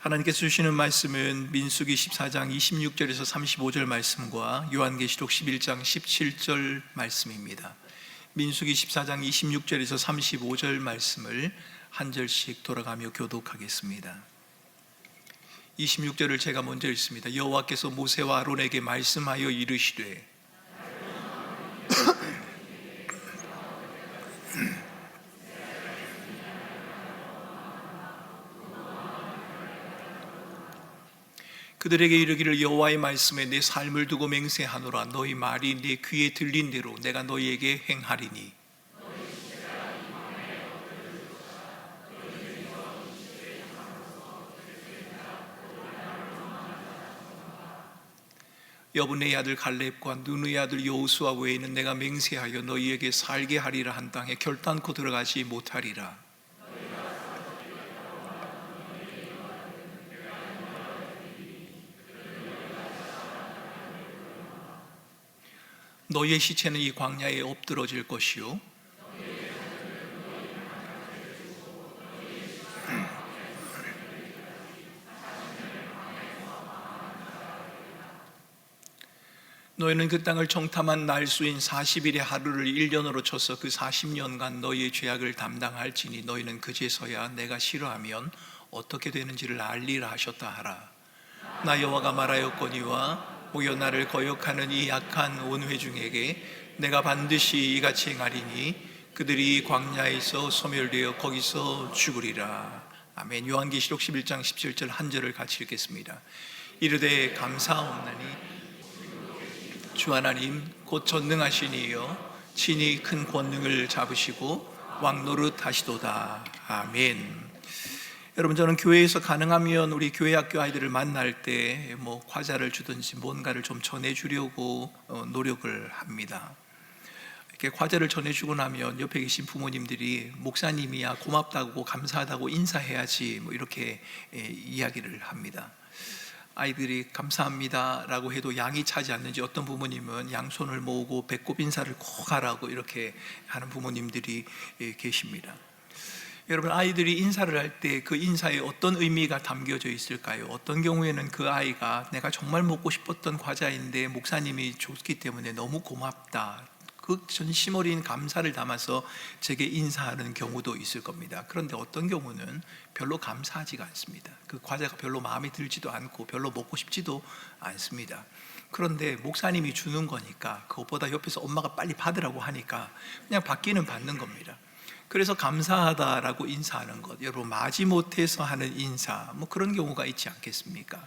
하나님께서 주시는 말씀은 민수기 14장 26절에서 35절 말씀과 요한계시록 11장 17절 말씀입니다. 민수기 14장 26절에서 35절 말씀을 한 절씩 돌아가며 교독하겠습니다. 26절을 제가 먼저 읽습니다. 여호와께서 모세와 아론에게 말씀하여 이르시되 그들에게 이르기를 여호와의 말씀에 내 삶을 두고 맹세하노라. 너희 말이 내 귀에 들린 대로 내가 너희에게 행하리니 여분의 아들 갈렙과 눈의 아들 여호수아 외에는 내가 맹세하여 너희에게 살게 하리라 한 땅에 결단코 들어가지 못하리라. 너희의 시체는 이 광야에 엎드러질 것이요 너희는 그 땅을 정탐한 날수인 40일의 하루를 1년으로 쳐서 그 40년간 너희의 죄악을 담당할지니 너희는 그제서야 내가 싫어하면 어떻게 되는지를 알리라 하셨다 하라. 나 여호와가 말하였거니와 오여 나를 거역하는 이 악한 온 회중에게 내가 반드시 이같이 행하리니 그들이 광야에서 소멸되어 거기서 죽으리라. 아멘. 요한계시록 11장 17절 한 절을 같이 읽겠습니다. 이르되 감사하옵나니 주 하나님 곧 전능하신 이여 친히 큰 권능을 잡으시고 왕노릇 하시도다. 아멘. 여러분, 저는 교회에서 가능하면 우리 교회 학교 아이들을 만날 때 과자를 주든지 뭔가를 좀 전해주려고 노력을 합니다. 이렇게 과자를 전해주고 나면 옆에 계신 부모님들이 목사님이야 고맙다고 감사하다고 인사해야지 이렇게 이야기를 합니다. 아이들이 감사합니다 라고 해도 양이 차지 않는지 어떤 부모님은 양손을 모으고 배꼽 인사를 꼭 하라고 이렇게 하는 부모님들이 계십니다. 여러분, 아이들이 인사를 할 때 그 인사에 어떤 의미가 담겨져 있을까요? 어떤 경우에는 그 아이가 내가 정말 먹고 싶었던 과자인데 목사님이 줬기 때문에 너무 고맙다, 그 전심 어린 감사를 담아서 제게 인사하는 경우도 있을 겁니다. 그런데 어떤 경우는 별로 감사하지가 않습니다. 그 과자가 별로 마음에 들지도 않고 별로 먹고 싶지도 않습니다. 그런데 목사님이 주는 거니까 그것보다 옆에서 엄마가 빨리 받으라고 하니까 그냥 받기는 받는 겁니다. 그래서 감사하다라고 인사하는 것, 여러분 마지못해서 하는 인사, 그런 경우가 있지 않겠습니까?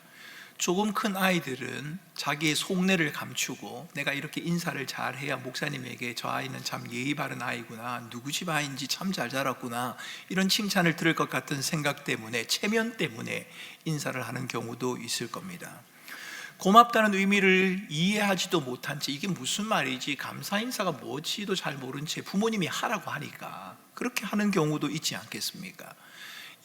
조금 큰 아이들은 자기의 속내를 감추고 내가 이렇게 인사를 잘해야 목사님에게 저 아이는 참 예의 바른 아이구나, 누구 집 아이인지 참 잘 자랐구나, 이런 칭찬을 들을 것 같은 생각 때문에, 체면 때문에 인사를 하는 경우도 있을 겁니다. 고맙다는 의미를 이해하지도 못한 채 이게 무슨 말이지, 감사 인사가 뭐지도 잘 모른 채 부모님이 하라고 하니까 그렇게 하는 경우도 있지 않겠습니까?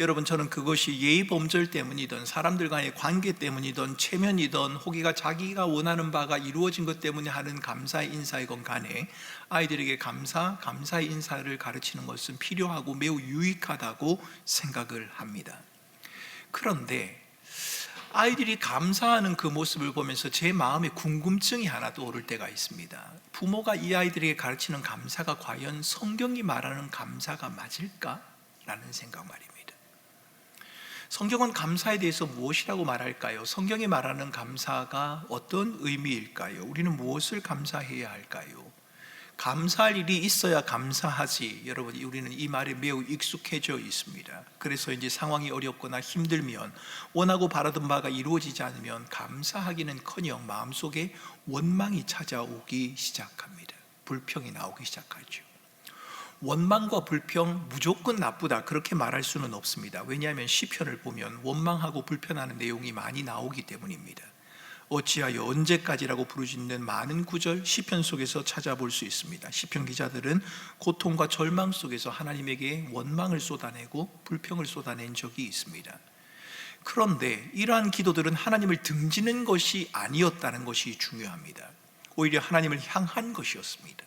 여러분, 저는 그것이 예의 범절 때문이든 사람들 간의 관계 때문이든 체면이든 혹이가 자기가 원하는 바가 이루어진 것 때문에 하는 감사의 인사이건 간에 아이들에게 감사의 인사를 가르치는 것은 필요하고 매우 유익하다고 생각을 합니다. 그런데 아이들이 감사하는 그 모습을 보면서 제 마음에 궁금증이 하나 떠오를 때가 있습니다. 부모가 이 아이들에게 가르치는 감사가 과연 성경이 말하는 감사가 맞을까? 라는 생각 말입니다. 성경은 감사에 대해서 무엇이라고 말할까요? 성경이 말하는 감사가 어떤 의미일까요? 우리는 무엇을 감사해야 할까요? 감사할 일이 있어야 감사하지. 여러분, 우리는 이 말에 매우 익숙해져 있습니다. 그래서 이제 상황이 어렵거나 힘들면, 원하고 바라던 바가 이루어지지 않으면 감사하기는커녕 마음속에 원망이 찾아오기 시작합니다. 불평이 나오기 시작하죠. 원망과 불평 무조건 나쁘다 그렇게 말할 수는 없습니다. 왜냐하면 시편을 보면 원망하고 불평하는 내용이 많이 나오기 때문입니다. 어찌하여 언제까지라고 부르짖는 많은 구절 시편 속에서 찾아볼 수 있습니다. 시편 기자들은 고통과 절망 속에서 하나님에게 원망을 쏟아내고 불평을 쏟아낸 적이 있습니다. 그런데 이러한 기도들은 하나님을 등지는 것이 아니었다는 것이 중요합니다. 오히려 하나님을 향한 것이었습니다.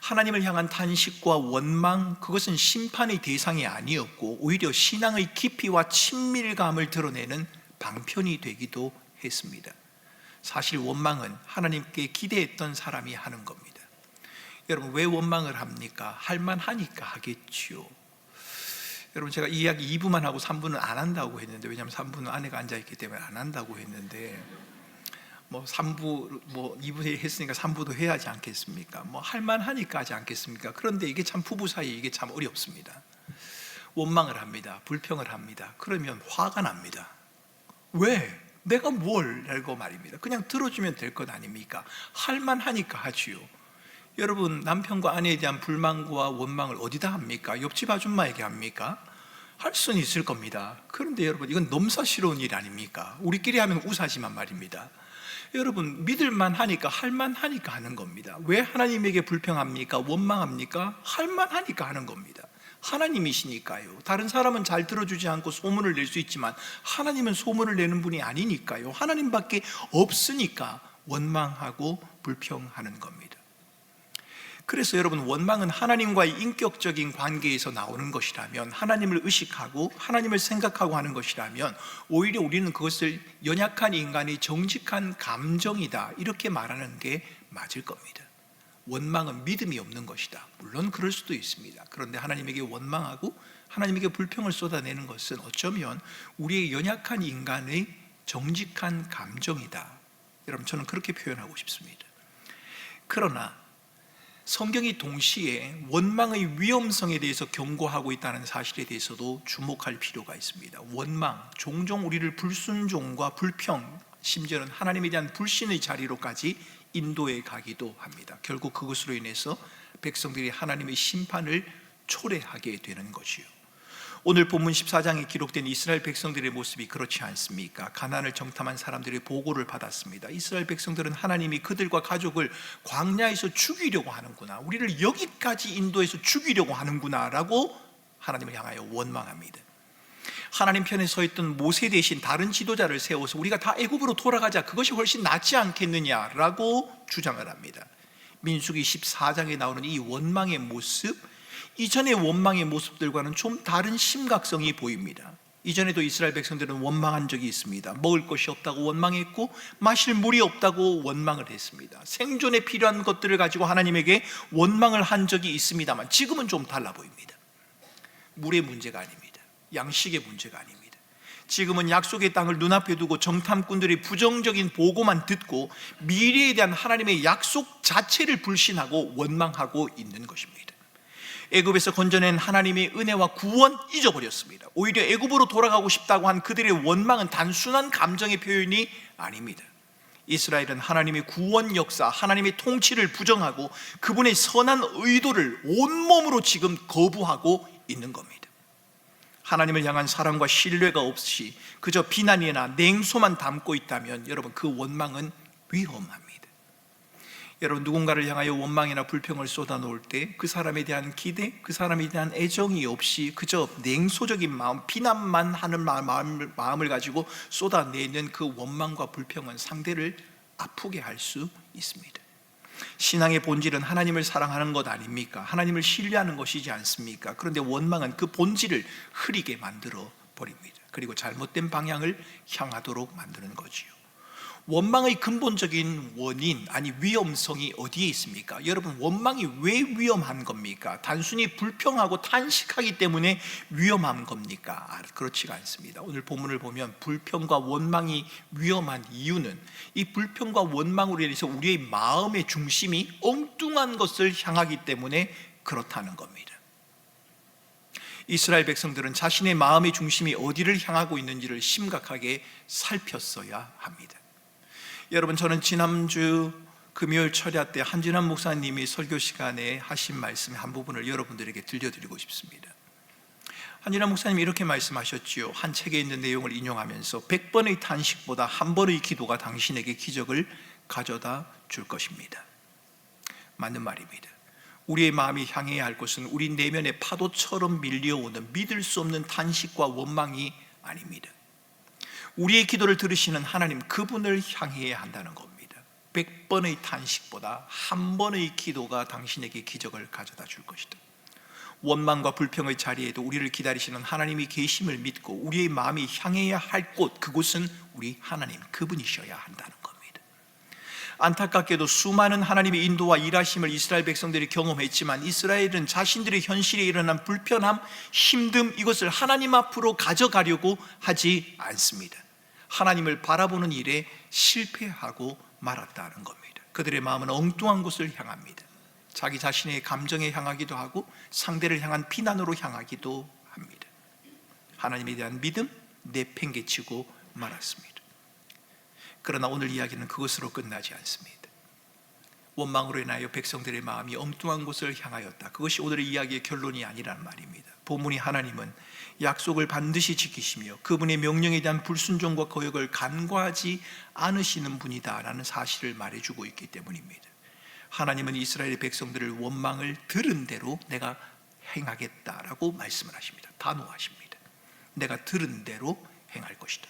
하나님을 향한 탄식과 원망, 그것은 심판의 대상이 아니었고 오히려 신앙의 깊이와 친밀감을 드러내는 방편이 되기도 했습니다. 사실 원망은 하나님께 기대했던 사람이 하는 겁니다. 여러분, 왜 원망을 합니까? 할만하니까 하겠지요. 여러분, 제가 이 이야기 2부만 하고 3부는 안 한다고 했는데, 왜냐하면 3부는 아내가 앉아있기 때문에 안 한다고 했는데, 2부에 했으니까 3부도 해야 하지 않겠습니까? 할만하니까 하지 않겠습니까? 그런데 이게 참 부부 사이에 이게 참 어렵습니다. 원망을 합니다. 불평을 합니다. 그러면 화가 납니다. 왜? 내가 뭘? 라고 말입니다. 그냥 들어주면 될 것 아닙니까? 할만하니까 하지요. 여러분, 남편과 아내에 대한 불만과 원망을 어디다 합니까? 옆집 아줌마에게 합니까? 할 수는 있을 겁니다. 그런데 여러분, 이건 넘사시러운 일 아닙니까? 우리끼리 하면 우사지만 말입니다. 여러분, 믿을만 하니까, 할만하니까 하는 겁니다. 왜 하나님에게 불평합니까? 원망합니까? 할만하니까 하는 겁니다. 하나님이시니까요. 다른 사람은 잘 들어주지 않고 소문을 낼 수 있지만 하나님은 소문을 내는 분이 아니니까요. 하나님밖에 없으니까 원망하고 불평하는 겁니다. 그래서 여러분, 원망은 하나님과의 인격적인 관계에서 나오는 것이라면, 하나님을 의식하고 하나님을 생각하고 하는 것이라면 오히려 우리는 그것을 연약한 인간의 정직한 감정이다, 이렇게 말하는 게 맞을 겁니다. 원망은 믿음이 없는 것이다. 물론 그럴 수도 있습니다. 그런데 하나님에게 원망하고 하나님에게 불평을 쏟아내는 것은 어쩌면 우리의 연약한 인간의 정직한 감정이다. 여러분, 저는 그렇게 표현하고 싶습니다. 그러나 성경이 동시에 원망의 위험성에 대해서 경고하고 있다는 사실에 대해서도 주목할 필요가 있습니다. 원망, 종종 우리를 불순종과 불평, 심지어는 하나님에 대한 불신의 자리로까지 인도해 가기도 합니다. 결국 그것으로 인해서 백성들이 하나님의 심판을 초래하게 되는 것이요. 오늘 본문 14장에 기록된 이스라엘 백성들의 모습이 그렇지 않습니까? 가나안을 정탐한 사람들의 보고를 받았습니다. 이스라엘 백성들은 하나님이 그들과 가족을 광야에서 죽이려고 하는구나, 우리를 여기까지 인도해서 죽이려고 하는구나 라고 하나님을 향하여 원망합니다. 하나님 편에 서 있던 모세 대신 다른 지도자를 세워서 우리가 다 애굽으로 돌아가자, 그것이 훨씬 낫지 않겠느냐라고 주장을 합니다. 민수기 14장에 나오는 이 원망의 모습, 이전의 원망의 모습들과는 좀 다른 심각성이 보입니다. 이전에도 이스라엘 백성들은 원망한 적이 있습니다. 먹을 것이 없다고 원망했고 마실 물이 없다고 원망을 했습니다. 생존에 필요한 것들을 가지고 하나님에게 원망을 한 적이 있습니다만 지금은 좀 달라 보입니다. 물의 문제가 아닙니다. 양식의 문제가 아닙니다. 지금은 약속의 땅을 눈앞에 두고 정탐꾼들이 부정적인 보고만 듣고 미래에 대한 하나님의 약속 자체를 불신하고 원망하고 있는 것입니다. 애굽에서 건져낸 하나님의 은혜와 구원 잊어버렸습니다. 오히려 애굽으로 돌아가고 싶다고 한 그들의 원망은 단순한 감정의 표현이 아닙니다. 이스라엘은 하나님의 구원 역사, 하나님의 통치를 부정하고 그분의 선한 의도를 온몸으로 지금 거부하고 있는 겁니다. 하나님을 향한 사랑과 신뢰가 없이 그저 비난이나 냉소만 담고 있다면 여러분, 그 원망은 위험합니다. 여러분, 누군가를 향하여 원망이나 불평을 쏟아놓을 때 그 사람에 대한 기대, 그 사람에 대한 애정이 없이 그저 냉소적인 마음, 비난만 하는 마음을 가지고 쏟아내는 그 원망과 불평은 상대를 아프게 할 수 있습니다. 신앙의 본질은 하나님을 사랑하는 것 아닙니까? 하나님을 신뢰하는 것이지 않습니까? 그런데 원망은 그 본질을 흐리게 만들어 버립니다. 그리고 잘못된 방향을 향하도록 만드는 거지요. 원망의 근본적인 원인, 아니 위험성이 어디에 있습니까? 여러분, 원망이 왜 위험한 겁니까? 단순히 불평하고 탄식하기 때문에 위험한 겁니까? 그렇지가 않습니다. 오늘 본문을 보면 불평과 원망이 위험한 이유는 이 불평과 원망으로 인해서 우리의 마음의 중심이 엉뚱한 것을 향하기 때문에 그렇다는 겁니다. 이스라엘 백성들은 자신의 마음의 중심이 어디를 향하고 있는지를 심각하게 살폈어야 합니다. 여러분, 저는 지난주 금요일 철야 때 한진환 목사님이 설교 시간에 하신 말씀의 한 부분을 여러분들에게 들려드리고 싶습니다. 한진환 목사님이 이렇게 말씀하셨지요. 한 책에 있는 내용을 인용하면서 100번의 탄식보다 한 번의 기도가 당신에게 기적을 가져다 줄 것입니다. 맞는 말입니다. 우리의 마음이 향해야 할 것은 우리 내면의 파도처럼 밀려오는 믿을 수 없는 탄식과 원망이 아닙니다. 우리의 기도를 들으시는 하나님, 그분을 향해야 한다는 겁니다. 600번의 탄식보다 한 번의 기도가 당신에게 기적을 가져다 줄 것이다. 원망과 불평의 자리에도 우리를 기다리시는 하나님이 계심을 믿고 우리의 마음이 향해야 할 곳, 그곳은 우리 하나님, 그분이셔야 한다는 겁니다. 안타깝게도 수많은 하나님의 인도와 일하심을 이스라엘 백성들이 경험했지만 이스라엘은 자신들의 현실에 일어난 불편함, 힘듦, 이것을 하나님 앞으로 가져가려고 하지 않습니다. 하나님을 바라보는 일에 실패하고 말았다는 겁니다. 그들의 마음은 엉뚱한 곳을 향합니다. 자기 자신의 감정에 향하기도 하고 상대를 향한 비난으로 향하기도 합니다. 하나님에 대한 믿음 내팽개치고 말았습니다. 그러나 오늘 이야기는 그것으로 끝나지 않습니다. 원망으로 인하여 백성들의 마음이 엉뚱한 곳을 향하였다. 그것이 오늘의 이야기의 결론이 아니란 말입니다. 본문이 하나님은 약속을 반드시 지키시며 그분의 명령에 대한 불순종과 거역을 간과하지 않으시는 분이다라는 사실을 말해주고 있기 때문입니다. 하나님은 이스라엘의 백성들을 원망을 들은 대로 내가 행하겠다라고 말씀을 하십니다. 단호하십니다. 내가 들은 대로 행할 것이다.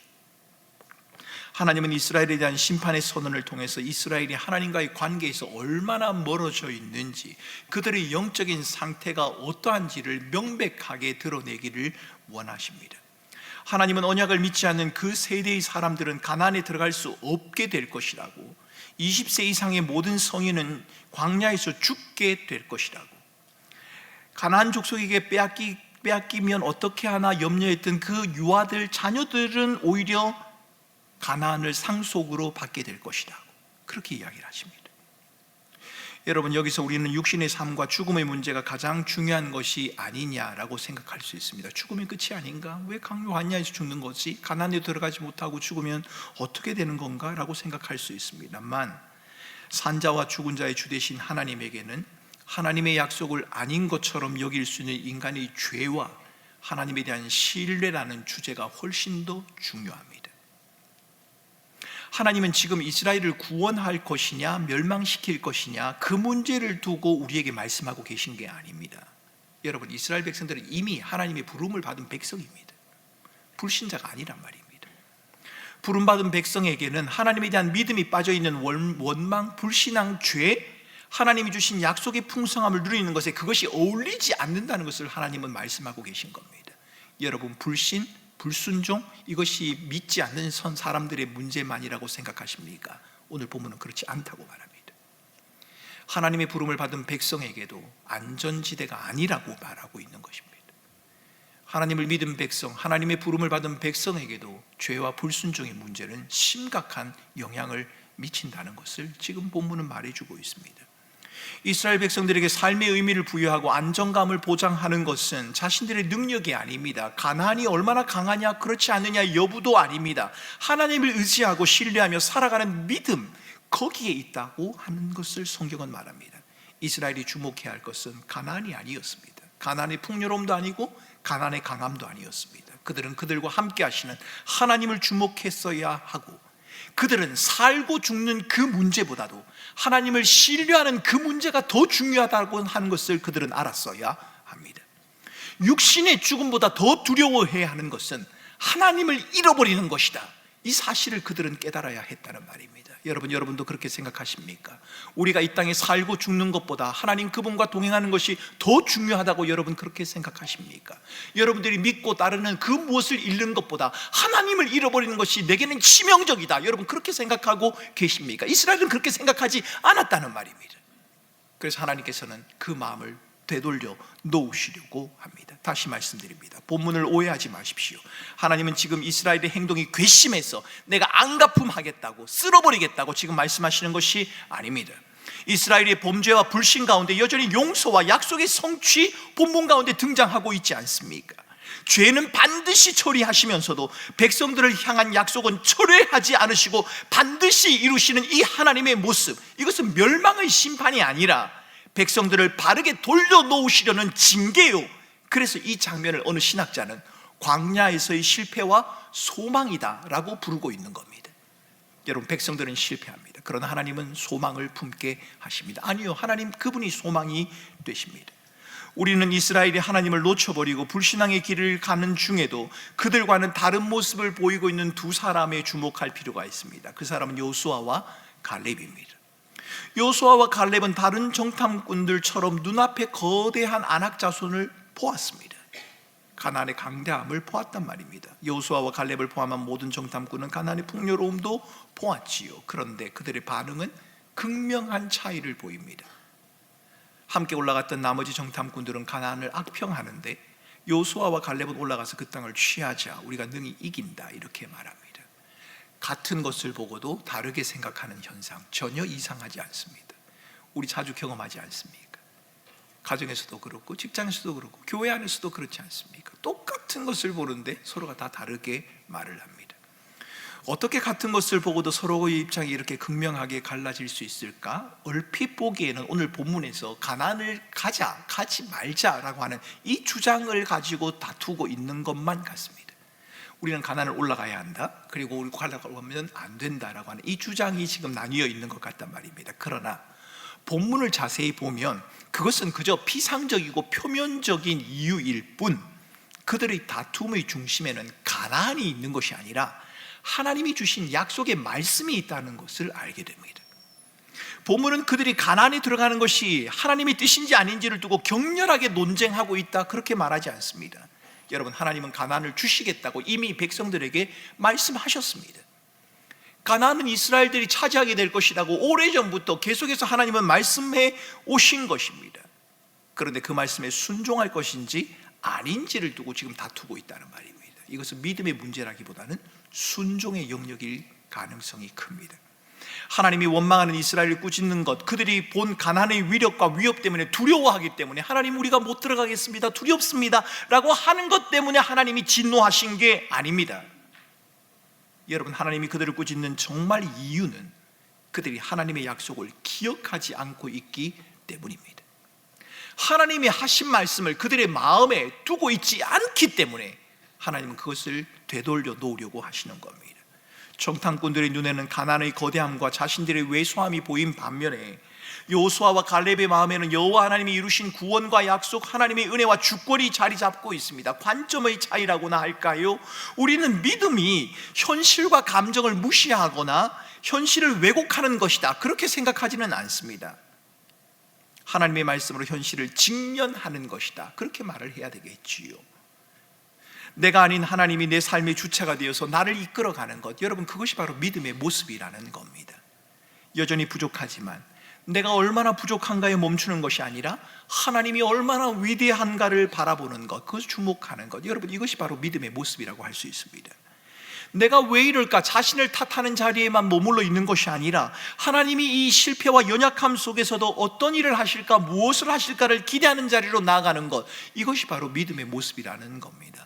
하나님은 이스라엘에 대한 심판의 선언을 통해서 이스라엘이 하나님과의 관계에서 얼마나 멀어져 있는지, 그들의 영적인 상태가 어떠한지를 명백하게 드러내기를 원하십니다. 하나님은 언약을 믿지 않는 그 세대의 사람들은 가나안에 들어갈 수 없게 될 것이라고, 20세 이상의 모든 성인은 광야에서 죽게 될 것이라고, 가나안 족속에게 빼앗기면 어떻게 하나 염려했던 그 유아들, 자녀들은 오히려 가나안을 상속으로 받게 될 것이라고 그렇게 이야기를 하십니다. 여러분, 여기서 우리는 육신의 삶과 죽음의 문제가 가장 중요한 것이 아니냐라고 생각할 수 있습니다. 죽음이 끝이 아닌가? 왜 광야에서 죽는 거지? 가나안에 들어가지 못하고 죽으면 어떻게 되는 건가? 라고 생각할 수 있습니다만, 산자와 죽은 자의 주 되신 하나님에게는 하나님의 약속을 아닌 것처럼 여길 수 있는 인간의 죄와 하나님에 대한 신뢰라는 주제가 훨씬 더 중요합니다. 하나님은 지금 이스라엘을 구원할 것이냐 멸망시킬 것이냐, 그 문제를 두고 우리에게 말씀하고 계신 게 아닙니다. 여러분, 이스라엘 백성들은 이미 하나님의 부름을 받은 백성입니다. 불신자가 아니란 말입니다. 부름받은 백성에게는 하나님에 대한 믿음이 빠져있는 원망, 불신앙, 죄, 하나님이 주신 약속의 풍성함을 누리는 것에 그것이 어울리지 않는다는 것을 하나님은 말씀하고 계신 겁니다. 여러분, 불신, 불순종, 이것이 믿지 않는 사람들의 문제만이라고 생각하십니까? 오늘 본문은 그렇지 않다고 말합니다. 하나님의 부름을 받은 백성에게도 안전지대가 아니라고 말하고 있는 것입니다. 하나님을 믿은 백성, 하나님의 부름을 받은 백성에게도 죄와 불순종의 문제는 심각한 영향을 미친다는 것을 지금 본문은 말해주고 있습니다. 이스라엘 백성들에게 삶의 의미를 부여하고 안정감을 보장하는 것은 자신들의 능력이 아닙니다. 가나안이 얼마나 강하냐, 그렇지 않느냐 여부도 아닙니다. 하나님을 의지하고 신뢰하며 살아가는 믿음, 거기에 있다고 하는 것을 성경은 말합니다. 이스라엘이 주목해야 할 것은 가나안이 아니었습니다. 가나안의 풍요로움도 아니고 가나안의 강함도 아니었습니다. 그들은 그들과 함께 하시는 하나님을 주목했어야 하고, 그들은 살고 죽는 그 문제보다도 하나님을 신뢰하는 그 문제가 더 중요하다고 하는 것을 그들은 알았어야 합니다. 육신의 죽음보다 더 두려워해야 하는 것은 하나님을 잃어버리는 것이다, 이 사실을 그들은 깨달아야 했다는 말입니다. 여러분도 그렇게 생각하십니까? 우리가 이 땅에 살고 죽는 것보다 하나님 그분과 동행하는 것이 더 중요하다고 여러분 그렇게 생각하십니까? 여러분들이 믿고 따르는 그 무엇을 잃는 것보다 하나님을 잃어버리는 것이 내게는 치명적이다, 여러분 그렇게 생각하고 계십니까? 이스라엘은 그렇게 생각하지 않았다는 말입니다. 그래서 하나님께서는 그 마음을 되돌려 놓으시려고 합니다. 다시 말씀드립니다. 본문을 오해하지 마십시오. 하나님은 지금 이스라엘의 행동이 괘씸해서 내가 안갚음하겠다고, 쓸어버리겠다고 지금 말씀하시는 것이 아닙니다. 이스라엘의 범죄와 불신 가운데 여전히 용서와 약속의 성취 본문 가운데 등장하고 있지 않습니까? 죄는 반드시 처리하시면서도 백성들을 향한 약속은 철회하지 않으시고 반드시 이루시는 이 하나님의 모습, 이것은 멸망의 심판이 아니라 백성들을 바르게 돌려놓으시려는 징계요. 그래서 이 장면을 어느 신학자는 광야에서의 실패와 소망이다라고 부르고 있는 겁니다. 여러분, 백성들은 실패합니다. 그러나 하나님은 소망을 품게 하십니다. 아니요, 하나님 그분이 소망이 되십니다. 우리는 이스라엘이 하나님을 놓쳐버리고 불신앙의 길을 가는 중에도 그들과는 다른 모습을 보이고 있는 두 사람에 주목할 필요가 있습니다. 그 사람은 여호수아와 갈렙입니다. 여호수아와 갈렙은 다른 정탐꾼들처럼 눈앞에 거대한 아낙 자손을 보았습니다. 가나안의 강대함을 보았단 말입니다. 여호수아와 갈렙을 포함한 모든 정탐꾼은 가나안의 풍요로움도 보았지요. 그런데 그들의 반응은 극명한 차이를 보입니다. 함께 올라갔던 나머지 정탐꾼들은 가나안을 악평하는데 여호수아와 갈렙은 올라가서 그 땅을 취하자, 우리가 능히 이긴다, 이렇게 말합니다. 같은 것을 보고도 다르게 생각하는 현상, 전혀 이상하지 않습니다. 우리 자주 경험하지 않습니까? 가정에서도 그렇고 직장에서도 그렇고 교회 안에서도 그렇지 않습니까? 똑같은 것을 보는데 서로가 다 다르게 말을 합니다. 어떻게 같은 것을 보고도 서로의 입장이 이렇게 극명하게 갈라질 수 있을까? 얼핏 보기에는 오늘 본문에서 가나안을 가지 말자라고 하는 이 주장을 가지고 다투고 있는 것만 같습니다. 우리는 가나안을 올라가야 한다, 그리고 우리 올라가면 안 된다라고 하는 이 주장이 지금 나뉘어 있는 것 같단 말입니다. 그러나 본문을 자세히 보면 그것은 그저 피상적이고 표면적인 이유일 뿐, 그들의 다툼의 중심에는 가나안이 있는 것이 아니라 하나님이 주신 약속의 말씀이 있다는 것을 알게 됩니다. 본문은 그들이 가나안에 들어가는 것이 하나님의 뜻인지 아닌지를 두고 격렬하게 논쟁하고 있다, 그렇게 말하지 않습니다. 여러분, 하나님은 가나안을 주시겠다고 이미 백성들에게 말씀하셨습니다. 가나안은 이스라엘들이 차지하게 될 것이라고 오래전부터 계속해서 하나님은 말씀해 오신 것입니다. 그런데 그 말씀에 순종할 것인지 아닌지를 두고 지금 다투고 있다는 말입니다. 이것은 믿음의 문제라기보다는 순종의 영역일 가능성이 큽니다. 하나님이 원망하는 이스라엘을 꾸짖는 것, 그들이 본 가나안의 위력과 위협 때문에 두려워하기 때문에 하나님, 우리가 못 들어가겠습니다, 두렵습니다 라고 하는 것 때문에 하나님이 진노하신 게 아닙니다. 여러분, 하나님이 그들을 꾸짖는 정말 이유는 그들이 하나님의 약속을 기억하지 않고 있기 때문입니다. 하나님이 하신 말씀을 그들의 마음에 두고 있지 않기 때문에 하나님은 그것을 되돌려 놓으려고 하시는 겁니다. 정탐꾼들의 눈에는 가나안의 거대함과 자신들의 왜소함이 보인 반면에 여호수아와 갈렙의 마음에는 여호와 하나님이 이루신 구원과 약속, 하나님의 은혜와 주권이 자리 잡고 있습니다. 관점의 차이라고나 할까요? 우리는 믿음이 현실과 감정을 무시하거나 현실을 왜곡하는 것이다, 그렇게 생각하지는 않습니다. 하나님의 말씀으로 현실을 직면하는 것이다, 그렇게 말을 해야 되겠지요. 내가 아닌 하나님이 내 삶의 주체가 되어서 나를 이끌어가는 것, 여러분, 그것이 바로 믿음의 모습이라는 겁니다. 여전히 부족하지만 내가 얼마나 부족한가에 멈추는 것이 아니라 하나님이 얼마나 위대한가를 바라보는 것, 그것을 주목하는 것, 여러분, 이것이 바로 믿음의 모습이라고 할 수 있습니다. 내가 왜 이럴까 자신을 탓하는 자리에만 머물러 있는 것이 아니라 하나님이 이 실패와 연약함 속에서도 어떤 일을 하실까, 무엇을 하실까를 기대하는 자리로 나아가는 것, 이것이 바로 믿음의 모습이라는 겁니다.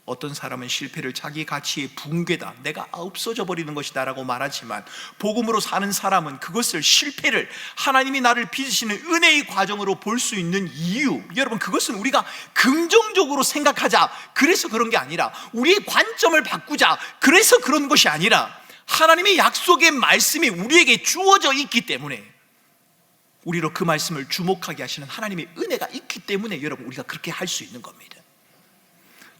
어떤 사람은 실패를 자기 가치의 붕괴다, 내가 없어져 버리는 것이다 라고 말하지만, 복음으로 사는 사람은 그것을, 실패를 하나님이 나를 빚으시는 은혜의 과정으로 볼 수 있는 이유, 여러분, 그것은 우리가 긍정적으로 생각하자, 그래서 그런 게 아니라, 우리의 관점을 바꾸자, 그래서 그런 것이 아니라, 하나님의 약속의 말씀이 우리에게 주어져 있기 때문에, 우리로 그 말씀을 주목하게 하시는 하나님의 은혜가 있기 때문에 여러분, 우리가 그렇게 할 수 있는 겁니다.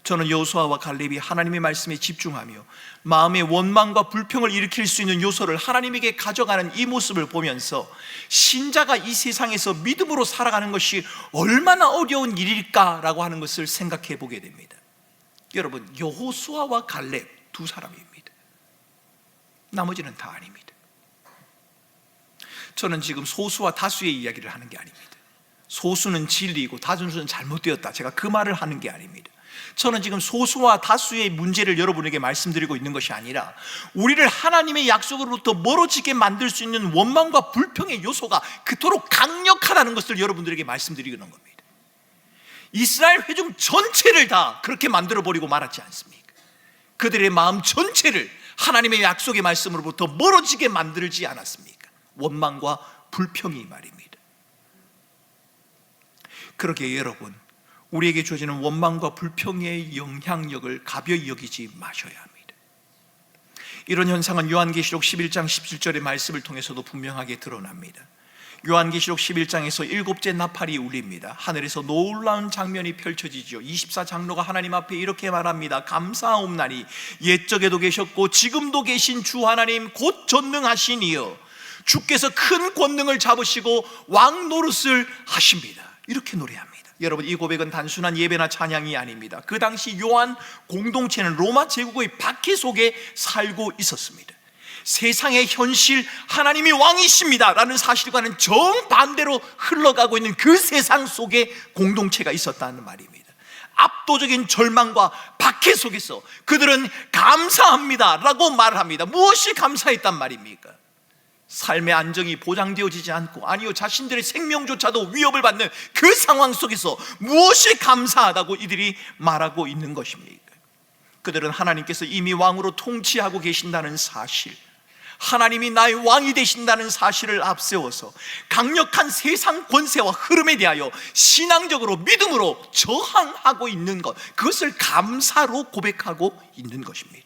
저는 여호수아와 갈렙이 하나님의 말씀에 집중하며 마음의 원망과 불평을 일으킬 수 있는 요소를 하나님에게 가져가는 이 모습을 보면서 신자가 이 세상에서 믿음으로 살아가는 것이 얼마나 어려운 일일까라고 하는 것을 생각해 보게 됩니다. 여러분, 여호수아와 갈렙 두 사람입니다. 나머지는 다 아닙니다. 저는 지금 소수와 다수의 이야기를 하는 게 아닙니다. 소수는 진리이고 다수는 잘못되었다, 제가 그 말을 하는 게 아닙니다. 저는 지금 소수와 다수의 문제를 여러분에게 말씀드리고 있는 것이 아니라, 우리를 하나님의 약속으로부터 멀어지게 만들 수 있는 원망과 불평의 요소가 그토록 강력하다는 것을 여러분들에게 말씀드리는 겁니다. 이스라엘 회중 전체를 다 그렇게 만들어버리고 말았지 않습니까? 그들의 마음 전체를 하나님의 약속의 말씀으로부터 멀어지게 만들지 않았습니까? 원망과 불평이 말입니다. 그러기에 여러분, 우리에게 주어지는 원망과 불평의 영향력을 가벼이 여기지 마셔야 합니다. 이런 현상은 요한계시록 11장 17절의 말씀을 통해서도 분명하게 드러납니다. 요한계시록 11장에서 일곱째 나팔이 울립니다. 하늘에서 놀라운 장면이 펼쳐지죠. 24장로가 하나님 앞에 이렇게 말합니다. 감사하옵나니 옛적에도 계셨고 지금도 계신 주 하나님 곧 전능하신 이여, 주께서 큰 권능을 잡으시고 왕 노릇을 하십니다. 이렇게 노래합니다. 여러분, 이 고백은 단순한 예배나 찬양이 아닙니다. 그 당시 요한 공동체는 로마 제국의 박해 속에 살고 있었습니다. 세상의 현실, 하나님이 왕이십니다 라는 사실과는 정반대로 흘러가고 있는 그 세상 속에 공동체가 있었다는 말입니다. 압도적인 절망과 박해 속에서 그들은 감사합니다 라고 말을 합니다. 무엇이 감사했단 말입니까? 삶의 안정이 보장되어지지 않고, 아니요, 자신들의 생명조차도 위협을 받는 그 상황 속에서 무엇이 감사하다고 이들이 말하고 있는 것입니까? 그들은 하나님께서 이미 왕으로 통치하고 계신다는 사실, 하나님이 나의 왕이 되신다는 사실을 앞세워서 강력한 세상 권세와 흐름에 대하여 신앙적으로, 믿음으로 저항하고 있는 것, 그것을 감사로 고백하고 있는 것입니다.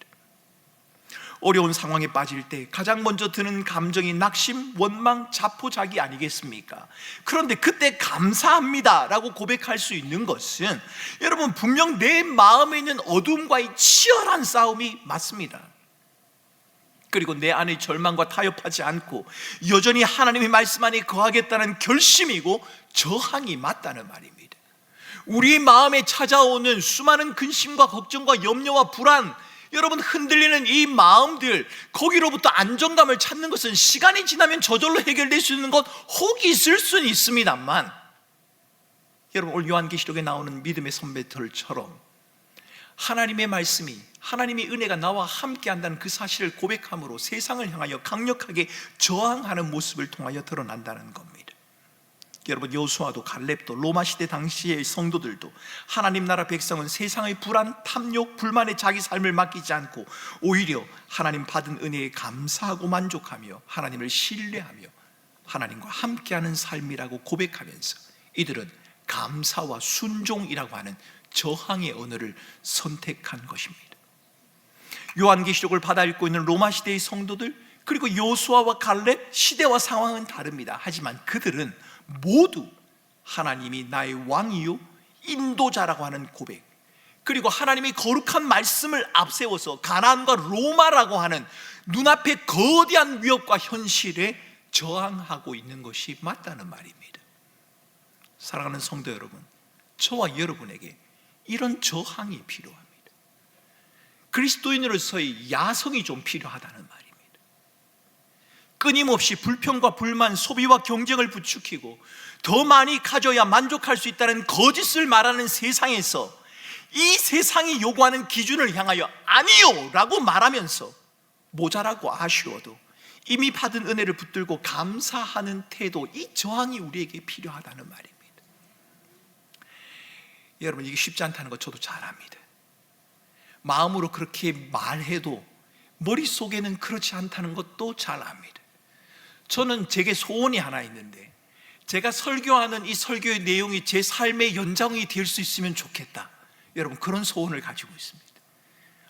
어려운 상황에 빠질 때 가장 먼저 드는 감정이 낙심, 원망, 자포자기 아니겠습니까? 그런데 그때 감사합니다 라고 고백할 수 있는 것은, 여러분, 분명 내 마음에 있는 어둠과의 치열한 싸움이 맞습니다. 그리고 내 안의 절망과 타협하지 않고 여전히 하나님의 말씀 안에 거하겠다는 결심이고 저항이 맞다는 말입니다. 우리 마음에 찾아오는 수많은 근심과 걱정과 염려와 불안, 여러분, 흔들리는 이 마음들, 거기로부터 안정감을 찾는 것은 시간이 지나면 저절로 해결될 수 있는 것 혹 있을 수는 있습니다만, 여러분, 오늘 요한계시록에 나오는 믿음의 선배들처럼 하나님의 말씀이, 하나님의 은혜가 나와 함께 한다는 그 사실을 고백함으로 세상을 향하여 강력하게 저항하는 모습을 통하여 드러난다는 겁니다. 여러분, 여호수아도 갈렙도 로마 시대 당시의 성도들도 하나님 나라 백성은 세상의 불안, 탐욕, 불만에 자기 삶을 맡기지 않고 오히려 하나님 받은 은혜에 감사하고 만족하며 하나님을 신뢰하며 하나님과 함께하는 삶이라고 고백하면서 이들은 감사와 순종이라고 하는 저항의 언어를 선택한 것입니다. 요한계시록을 받아 읽고 있는 로마 시대의 성도들, 그리고 여호수아와 갈렙, 시대와 상황은 다릅니다. 하지만 그들은 모두 하나님이 나의 왕이요 인도자라고 하는 고백, 그리고 하나님의 거룩한 말씀을 앞세워서 가나안과 로마라고 하는 눈앞에 거대한 위협과 현실에 저항하고 있는 것이 맞다는 말입니다. 사랑하는 성도 여러분, 저와 여러분에게 이런 저항이 필요합니다. 그리스도인으로서의 야성이 좀 필요하다는 말입니다. 끊임없이 불평과 불만, 소비와 경쟁을 부추기고 더 많이 가져야 만족할 수 있다는 거짓을 말하는 세상에서 이 세상이 요구하는 기준을 향하여 아니요 라고 말하면서 모자라고 아쉬워도 이미 받은 은혜를 붙들고 감사하는 태도, 이 저항이 우리에게 필요하다는 말입니다. 여러분, 이게 쉽지 않다는 것 저도 잘 압니다. 마음으로 그렇게 말해도 머릿속에는 그렇지 않다는 것도 잘 압니다. 저는 제게 소원이 하나 있는데, 제가 설교하는 이 설교의 내용이 제 삶의 연장이 될 수 있으면 좋겠다, 여러분, 그런 소원을 가지고 있습니다.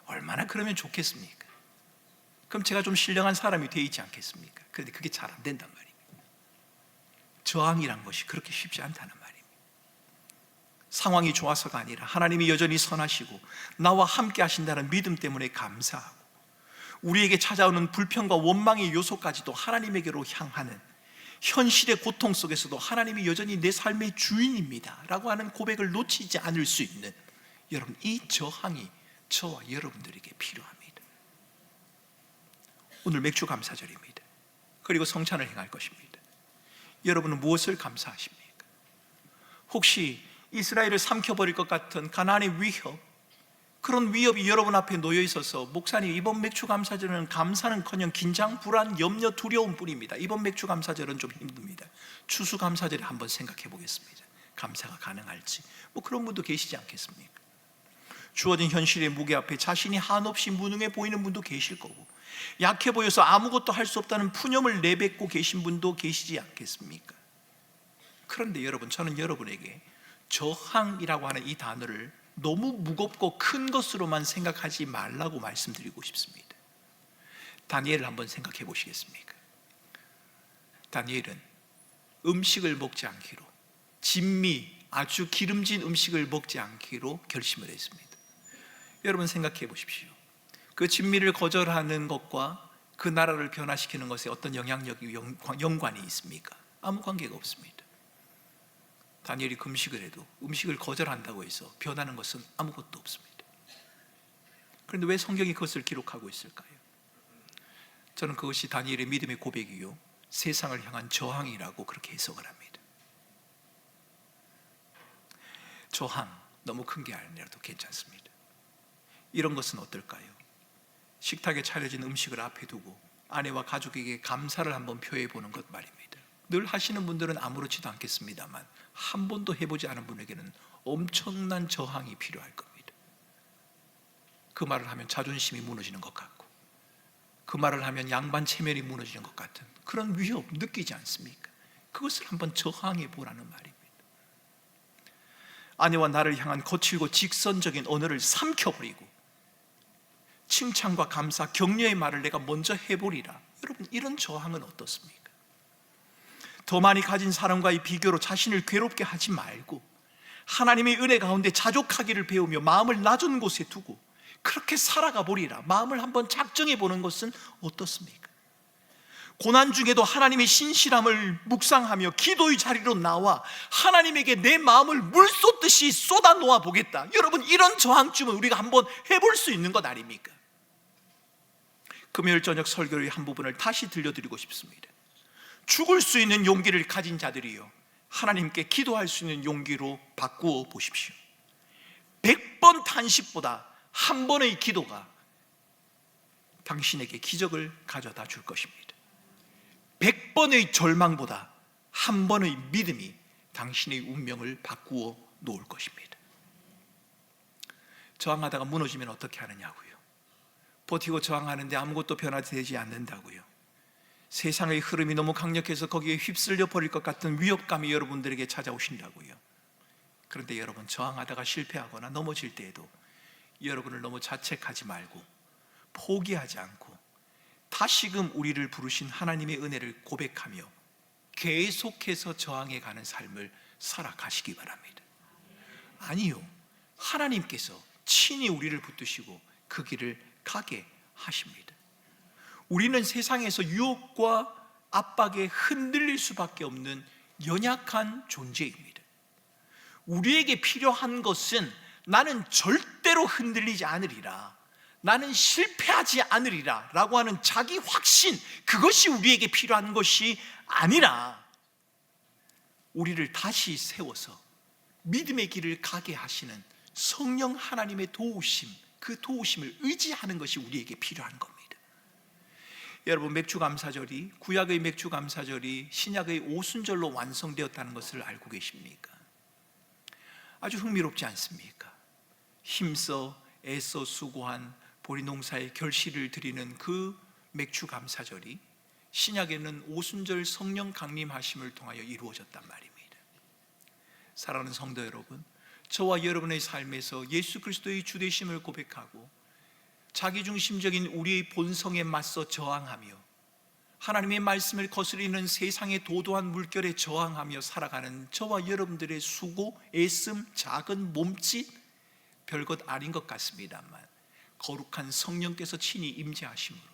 얼마나 그러면 좋겠습니까? 그럼 제가 좀 신령한 사람이 되지 않겠습니까? 그런데 그게 잘 안 된단 말입니다. 저항이란 것이 그렇게 쉽지 않다는 말입니다. 상황이 좋아서가 아니라 하나님이 여전히 선하시고 나와 함께 하신다는 믿음 때문에 감사하고, 우리에게 찾아오는 불평과 원망의 요소까지도 하나님에게로 향하는 현실의 고통 속에서도 하나님이 여전히 내 삶의 주인입니다 라고 하는 고백을 놓치지 않을 수 있는, 여러분, 이 저항이 저와 여러분들에게 필요합니다. 오늘 맥주 감사절입니다. 그리고 성찬을 행할 것입니다. 여러분은 무엇을 감사하십니까? 혹시 이스라엘을 삼켜버릴 것 같은 가나안의 위협, 그런 위협이 여러분 앞에 놓여 있어서, 목사님, 이번 맥주 감사절은 감사는커녕 긴장, 불안, 염려, 두려움 뿐입니다, 이번 맥주 감사절은 좀 힘듭니다, 추수 감사절에 한번 생각해 보겠습니다, 감사가 가능할지, 그런 분도 계시지 않겠습니까? 주어진 현실의 무게 앞에 자신이 한없이 무능해 보이는 분도 계실 거고, 약해 보여서 아무것도 할 수 없다는 푸념을 내뱉고 계신 분도 계시지 않겠습니까? 그런데 여러분, 저는 여러분에게 저항이라고 하는 이 단어를 너무 무겁고 큰 것으로만 생각하지 말라고 말씀드리고 싶습니다. 다니엘을 한번 생각해 보시겠습니까? 다니엘은 음식을 먹지 않기로, 진미, 아주 기름진 음식을 먹지 않기로 결심을 했습니다. 여러분 생각해 보십시오. 그 진미를 거절하는 것과 그 나라를 변화시키는 것에 어떤 영향력이 연관이 있습니까? 아무 관계가 없습니다. 다니엘이 금식을 해도 음식을 거절한다고 해서 변하는 것은 아무것도 없습니다. 그런데 왜 성경이 그것을 기록하고 있을까요? 저는 그것이 다니엘의 믿음의 고백이요, 세상을 향한 저항이라고 그렇게 해석을 합니다. 저항, 너무 큰 게 아니라도 괜찮습니다. 이런 것은 어떨까요? 식탁에 차려진 음식을 앞에 두고 아내와 가족에게 감사를 한번 표해 보는 것 말입니다. 늘 하시는 분들은 아무렇지도 않겠습니다만 한 번도 해보지 않은 분에게는 엄청난 저항이 필요할 겁니다. 그 말을 하면 자존심이 무너지는 것 같고, 그 말을 하면 양반 체면이 무너지는 것 같은 그런 위협 느끼지 않습니까? 그것을 한번 저항해 보라는 말입니다. 아내와 나를 향한 거칠고 직선적인 언어를 삼켜버리고 칭찬과 감사, 격려의 말을 내가 먼저 해보리라. 여러분, 이런 저항은 어떻습니까? 더 많이 가진 사람과의 비교로 자신을 괴롭게 하지 말고 하나님의 은혜 가운데 자족하기를 배우며 마음을 낮은 곳에 두고 그렇게 살아가 보리라. 마음을 한번 작정해 보는 것은 어떻습니까? 고난 중에도 하나님의 신실함을 묵상하며 기도의 자리로 나와 하나님에게 내 마음을 물 쏟듯이 쏟아 놓아 보겠다. 여러분, 이런 저항쯤은 우리가 한번 해볼 수 있는 것 아닙니까? 금요일 저녁 설교의 한 부분을 다시 들려드리고 싶습니다. 죽을 수 있는 용기를 가진 자들이요, 하나님께 기도할 수 있는 용기로 바꾸어 보십시오. 100번 탄식보다 한 번의 기도가 당신에게 기적을 가져다 줄 것입니다. 100번의 절망보다 한 번의 믿음이 당신의 운명을 바꾸어 놓을 것입니다. 저항하다가 무너지면 어떻게 하느냐고요? 버티고 저항하는데 아무것도 변화되지 않는다고요? 세상의 흐름이 너무 강력해서 거기에 휩쓸려 버릴 것 같은 위협감이 여러분들에게 찾아오신다고요? 그런데 여러분, 저항하다가 실패하거나 넘어질 때에도 여러분을 너무 자책하지 말고 포기하지 않고 다시금 우리를 부르신 하나님의 은혜를 고백하며 계속해서 저항해 가는 삶을 살아가시기 바랍니다. 아니요, 하나님께서 친히 우리를 붙드시고 그 길을 가게 하십니다. 우리는 세상에서 유혹과 압박에 흔들릴 수밖에 없는 연약한 존재입니다. 우리에게 필요한 것은 나는 절대로 흔들리지 않으리라, 나는 실패하지 않으리라 라고 하는 자기 확신, 그것이 우리에게 필요한 것이 아니라 우리를 다시 세워서 믿음의 길을 가게 하시는 성령 하나님의 도우심, 그 도우심을 의지하는 것이 우리에게 필요한 겁니다. 여러분, 맥주감사절이, 구약의 맥주감사절이 신약의 오순절로 완성되었다는 것을 알고 계십니까? 아주 흥미롭지 않습니까? 힘써 애써 수고한 보리농사의 결실을 드리는 그 맥주감사절이 신약에는 오순절 성령 강림하심을 통하여 이루어졌단 말입니다. 사랑하는 성도 여러분, 저와 여러분의 삶에서 예수 그리스도의 주되심을 고백하고 자기중심적인 우리의 본성에 맞서 저항하며 하나님의 말씀을 거스리는 세상의 도도한 물결에 저항하며 살아가는 저와 여러분들의 수고, 애씀, 작은 몸짓 별것 아닌 것 같습니다만 거룩한 성령께서 친히 임재하심으로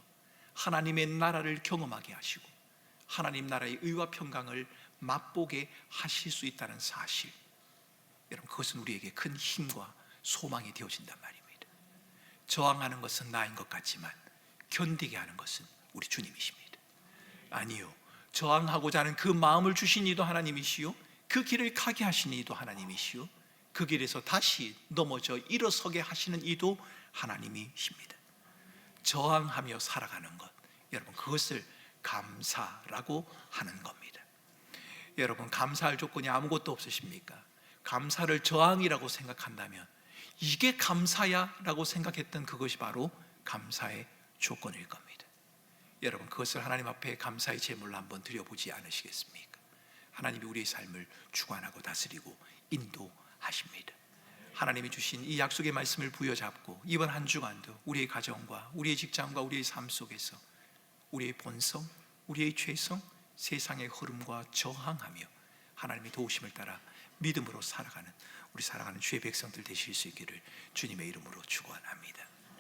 하나님의 나라를 경험하게 하시고 하나님 나라의 의와 평강을 맛보게 하실 수 있다는 사실, 여러분, 그것은 우리에게 큰 힘과 소망이 되어진단 말입니다. 저항하는 것은 나인 것 같지만 견디게 하는 것은 우리 주님이십니다. 아니요, 저항하고자 하는 그 마음을 주신 이도 하나님이시요, 그 길을 가게 하신 이도 하나님이시요, 그 길에서 다시 넘어져 일어서게 하시는 이도 하나님이십니다. 저항하며 살아가는 것, 여러분, 그것을 감사라고 하는 겁니다. 여러분, 감사할 조건이 아무것도 없으십니까? 감사를 저항이라고 생각한다면 이게 감사야 라고 생각했던 그것이 바로 감사의 조건일 겁니다. 여러분, 그것을 하나님 앞에 감사의 제물로 한번 드려보지 않으시겠습니까? 하나님이 우리의 삶을 주관하고 다스리고 인도하십니다. 하나님이 주신 이 약속의 말씀을 부여잡고 이번 한 주간도 우리의 가정과 우리의 직장과 우리의 삶 속에서 우리의 본성, 우리의 죄성, 세상의 흐름과 저항하며 하나님의 도우심을 따라 믿음으로 살아가는 우리 사랑하는 주의 백성들 되실 수 있기를 주님의 이름으로 축원합니다.